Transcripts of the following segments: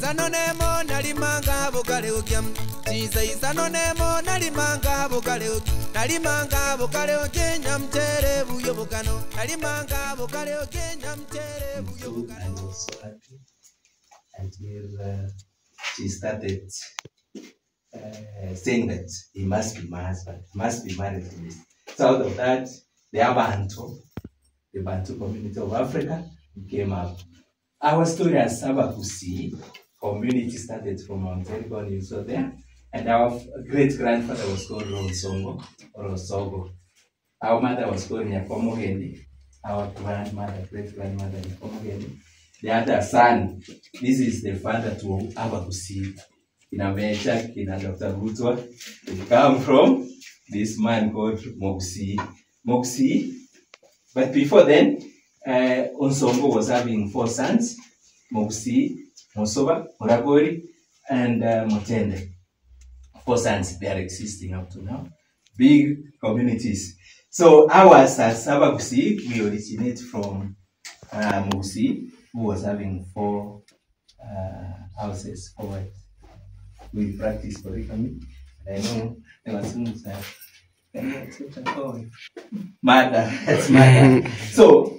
isano nemo nalimanga bukale ukyam Chisa isano nemo nalimanga bukale ukyam Nalimanga bukale ukenya mtere buyo bukano Nalimanga bukale ukenya mtere buyo bukano. I'm also happy until she started saying that he must be my husband, must be married to this. So out of that, the Bantu community of Africa came up. Our story as Abakusi community started from Mount Elgon, you saw there, and our great-grandfather was called Ronsongo or Osogo. Our mother was called Nyakomogendi, our grandmother, great-grandmother Nyakomogendi. The other son, this is the father to Abakusi. In America, in Dr. Rutwa, we come from this man called Mokusi. But before then, Onsongo was having 4 sons, Mokusi, Mosoba, Moragori, and Motende. 4 sons, they are existing up to now. Big communities. So ours as Abakusi, we originate from Mokusi, who was having 4 houses, 4 wives. We practice polygamy. I know there was some mother. That's mother. So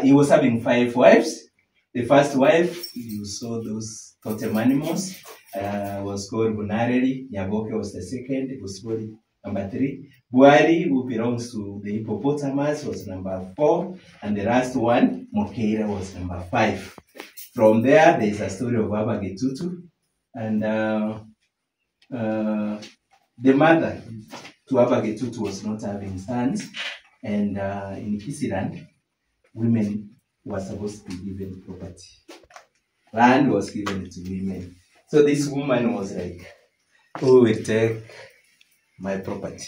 he was having 5 wives. The first wife, you saw those totem animals, was called Bunareli. Nyaboke was the second. It was called number 3. Buari, who belongs to the hippopotamus, was number 4. And the last one, Mokeira, was number 5. From there, there is a story of Abagetutu. And the mother to Abagetutu was not having sons, and in Kisiland, women were supposed to be given property. Land was given to women. So this woman was like, who will take my property?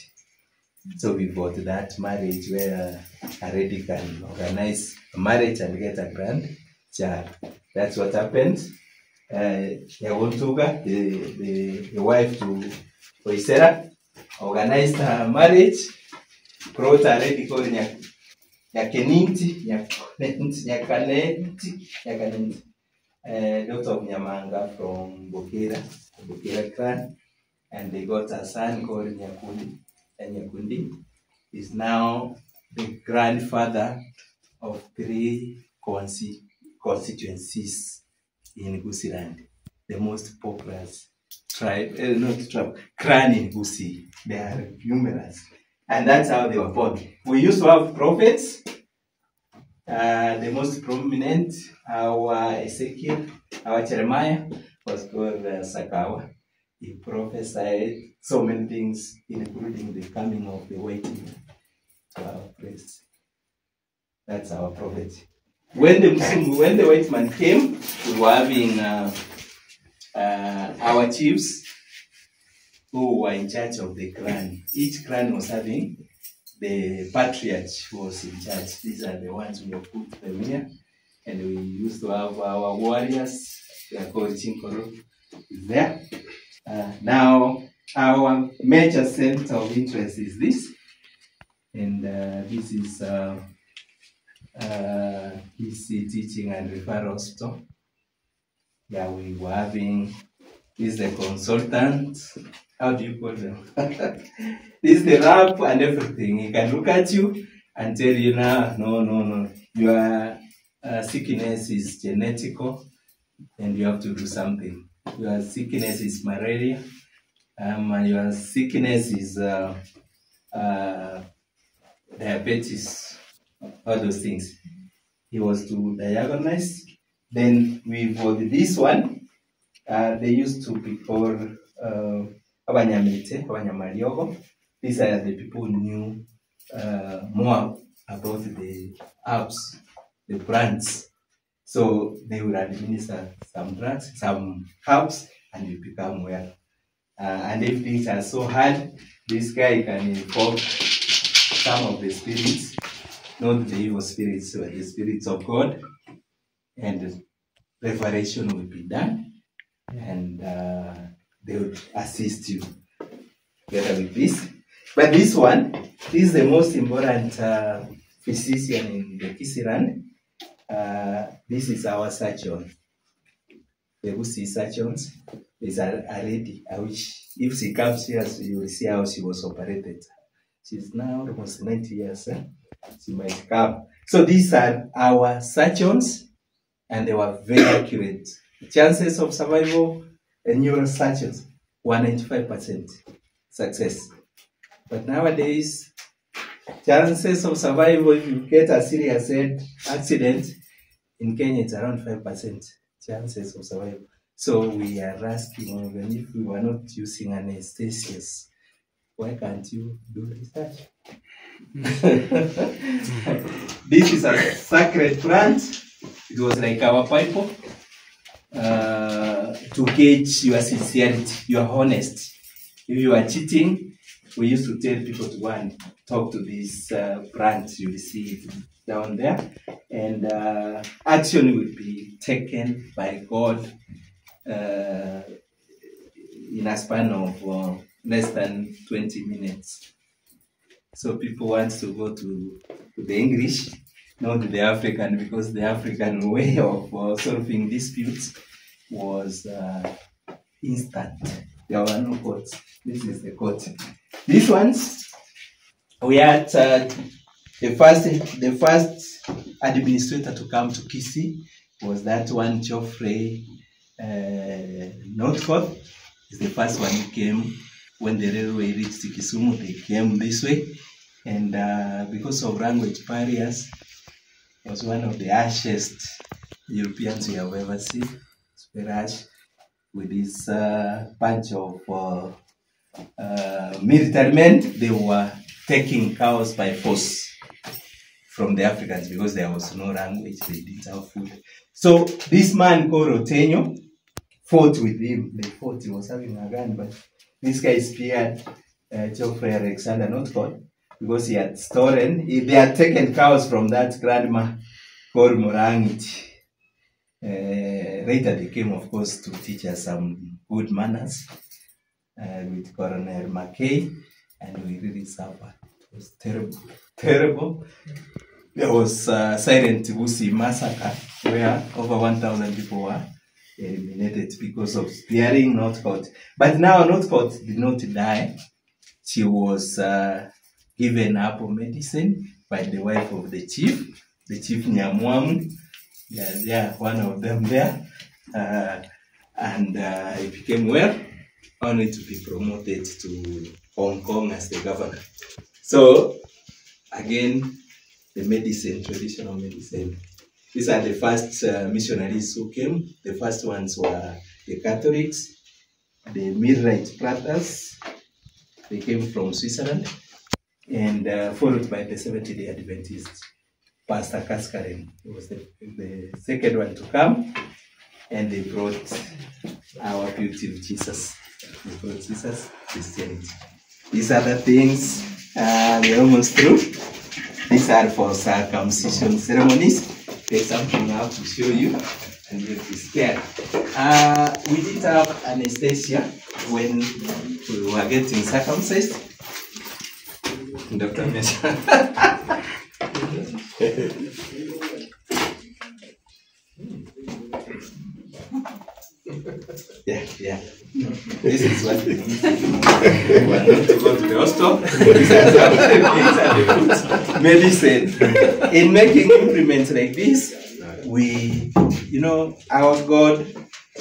So we bought that marriage where a lady can organize a marriage and get a grandchild. That's what happened. Yawontuga, the wife to Oisera, organized her marriage, brought a lady called Nyakanenti, daughter of Nyamanga from Bokera clan, and they got a son called Nyakundi, and Nyakundi is now the grandfather of 3 constituencies in Gusiland, the most populous clan in Gusi. They are numerous. And that's how they were born. We used to have prophets. The most prominent, our Ezekiel, our Jeremiah, was called Sakawa. He prophesied so many things, including the coming of the white man to our place. That's our prophet. When the white man came, we were having our chiefs who were in charge of the clan. Each clan was having the patriarch who was in charge. These are the ones we have put them here. And we used to have our warriors. They are called Chinkoro. There. Now, our major center of interest is this. And this is PC Teaching and Referral Hospital. Yeah, we were having, this is the consultant. How do you call them? This is the rap and everything. He can look at you and tell you now, no. Your sickness is genetical and you have to do something. Your sickness is malaria. Your sickness is diabetes. All those things. He was to diagnose. Then we for this one, they used to be called Abanyamete, Abanyamariogo. These are the people who knew more about the herbs, the plants. So they would administer some drugs, some herbs, and you become well. And if things are so hard, this guy can invoke some of the spirits, not the evil spirits, but the spirits of God, and revelation will be done, and they would assist you together with this. But this one, this is the most important physician in the Kisiland. This is our surgeon. the Busi surgeons is already, which if she comes here, you will see how she was operated. She's now almost 90 years. She might come. So these are our surgeons, and they were very accurate. Chances of survival in neurosurgeons, 195% success. But nowadays, chances of survival if you get a serious head accident in Kenya, it's around 5% chances of survival. So we are asking, even if we were not using anesthesias, why can't you do research? This is a sacred plant. It was like our Bible to gauge your sincerity, your honest. If you are cheating, we used to tell people to go and talk to this plant you will see down there, and action will be taken by God in a span of less than 20 minutes. So people want to go to the English, not to the African, because the African way of solving disputes was instant. There were no courts. This is the court. These ones, we had the first administrator to come to Kisii was that one Geoffrey Northcote. Is the first one who came when the railway reached Kisumu. They came this way, and because of language barriers, was one of the harshest Europeans we have ever seen. It's very harsh, with this bunch of military men. They were taking cows by force from the Africans because there was no language, they didn't have food. So this man called Otenyo fought with him. They fought, he was having a gun, but this guy speared Geoffrey Alexander Northcote because he had stolen, they had taken cows from that grandma called Morangit. Later they came, of course, to teach us some good manners with Colonel Mackay, and we really suffered. It was terrible, terrible. There was Silent Busi massacre where over 1,000 people were eliminated because of spearing Northcote. But now Northcote did not die. She was given apple medicine by the wife of the chief Nyamwamu. Yeah, one of them there. And he became well, only to be promoted to Hong Kong as the governor. So, again, the medicine, traditional medicine. These are the first missionaries who came. The first ones were the Catholics, the Millwright brothers. They came from Switzerland, and followed by the Seventh-day Adventists. Pastor Kaskaren was the second one to come, and they brought our beautiful Jesus. They brought Jesus, Christianity. These are the things we're almost through. These are for circumcision ceremonies. There's something I have to show you, and you'll be scared. We didn't have anesthesia when we were getting circumcised. Dr. Mesha. Yeah. This is what we need. We want not to go to the hospital. These are the medicine. In making implements like this, our God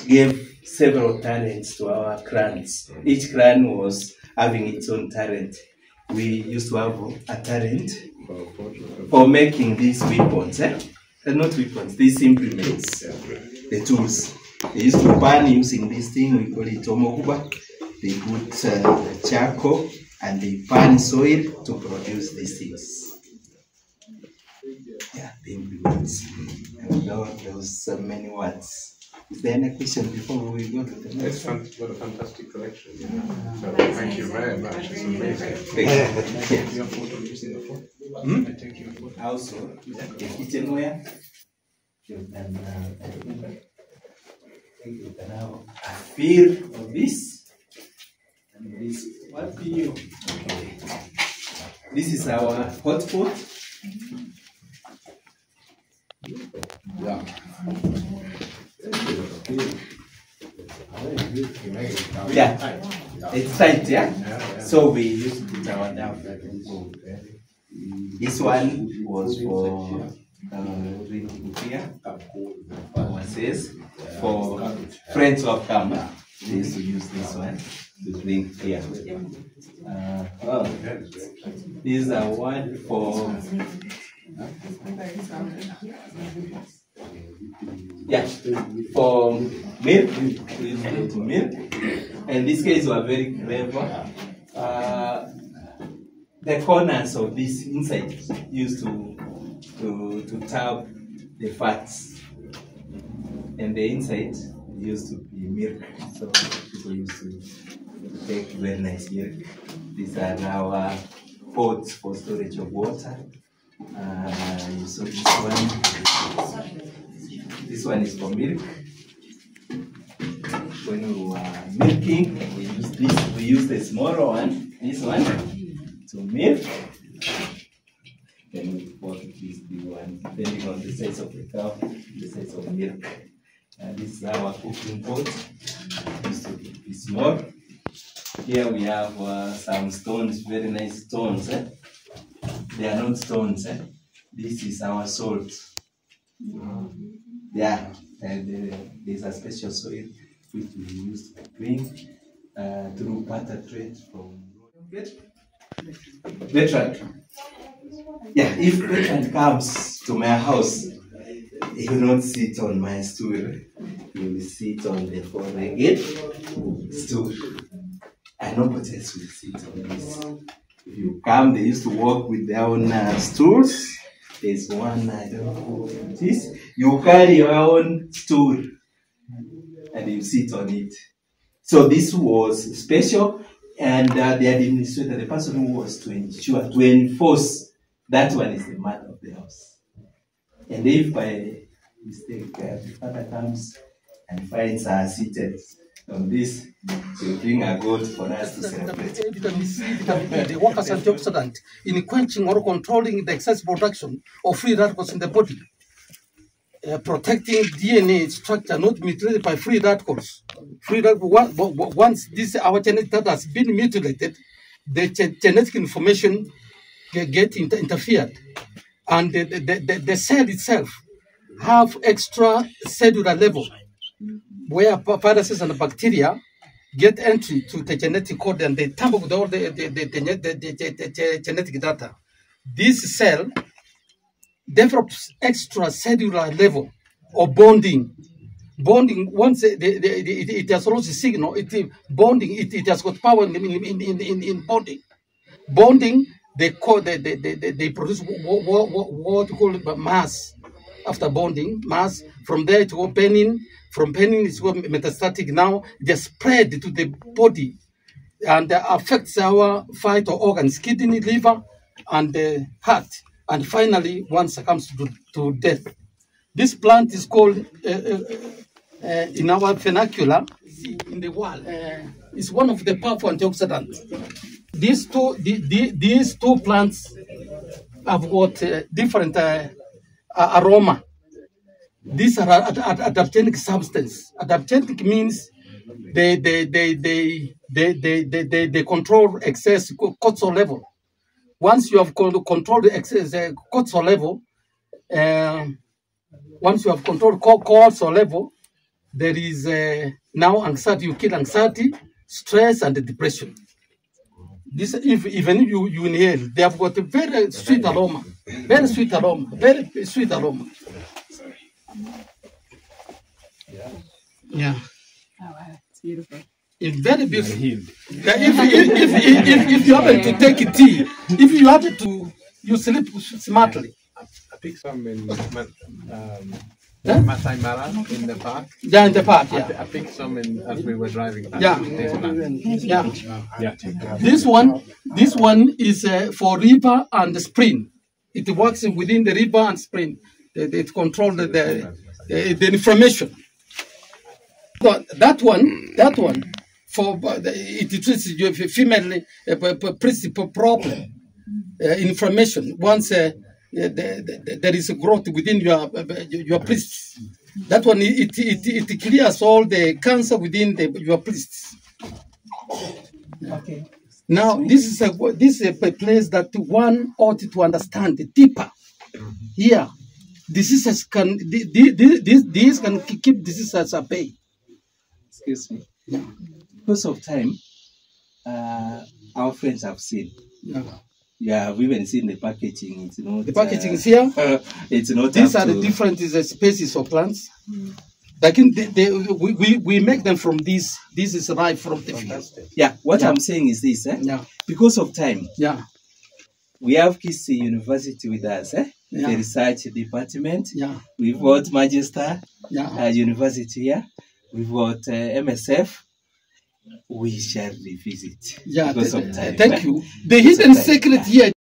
gave several talents to our clans. Each clan was having its own talent. We used to have a talent for making these weapons. Not weapons, these implements, the tools. They used to pan using this thing, we call it omokuba. They put charcoal and they pan soil to produce these things. Yeah, the implements. And there was so many words. Is there any question before we go to the next one? What a fantastic collection. So thank you very much. It's amazing. Thank you. Your photo using the phone? I take your photo. Also, the kitchenware. You can have a feel of this. And this, what do you? Okay. This is our hot pot. Yeah. Yeah, it's tight, yeah? So we used to put our dove. This one was for drinking beer, overseas. For friends who have come, they used to use this one to drink beer. These are one for for milk. We use it to milk. And these guys were very clever. The corners of this inside used to tap the fats, and the inside used to be milk. So people used to take very nice milk. These are now pots for storage of water. You saw this one. This one is for milk. When we were milking, we use this. We use the smaller one, this one, to milk. Then we bought this big one, depending on the size of the cow, the size of milk. This is our cooking pot. Used to be small. Here we have some stones, very nice stones. They are not stones. This is our salt. Yeah, and there's a special soil which we use to drink through barter trade from veteran. Yeah, if veteran comes to my house, he will not sit on my stool. He will sit on the four-legged stool. And nobody else will sit on this. If you come, they used to walk with their own stools. There's one, I don't know what it is. You carry your own stool and you sit on it. So this was special, and the administrator, the person who was to ensure, to enforce, that one is the man of the house. And if by mistake the father comes and finds her seated on this, to bring a goat for us to celebrate. Vitamin C, the work as antioxidant in quenching or controlling the excess production of free radicals in the body, protecting DNA structure not mutilated by free radicals. Once this our genetic data has been mutilated, the genetic information get interfered, and the cell itself have extra cellular level where viruses and bacteria get entry to the genetic code, and they tamper with all the genetic data. This cell develops extra cellular level of bonding. Bonding, once it has lost the signal, it has got power in bonding. Bonding, they produce what we call mass. After bonding, mass, from there to opening. From penin is metastatic. Now they spread to the body and affects our vital organs, kidney, liver, and the heart. And finally, one succumbs to death. This plant is called, in our vernacular, in the world, is one of the powerful antioxidants. These two plants have got different aroma. These are adaptogenic substance. Adaptogenic means they control excess cortisol level. Once you have controlled the excess cortisol level, there is now anxiety. You kill anxiety, stress, and depression. This, even if you inhale, they have got a very sweet aroma, very sweet aroma. Yeah. Oh wow, it's beautiful. It's very beautiful. If you happen to take tea, if you happen to, you sleep smartly. I picked some in Masai Mara in the park. Yeah, in the park. Yeah. I picked some in as we were driving past. Yeah. This one is for river and spring. It works within the river and spring. It controls the inflammation. That one for it treats your female principal problem, inflammation. Once there is a growth within your breasts, That one, it clears all the cancer within your breasts. Okay. Now, this is a place that one ought to understand deeper. Here, diseases these can keep diseases at bay. Excuse me. Yeah. Because of time, our friends have seen. Yeah. Yeah, we've even seen the packaging. It's not, The packaging is here. It's not. These up are the to- different species of plants. Like we make them from this. This is right from the field. Yeah, what Yeah. I'm saying is this. Yeah. Because of time, Yeah. we have Kisii University with us. Yeah. The research department. Yeah. We've got Manchester Yeah. University here. We've got MSF. We shall revisit. Yeah. Because of time. Thank you. The Because of hidden time. secret here.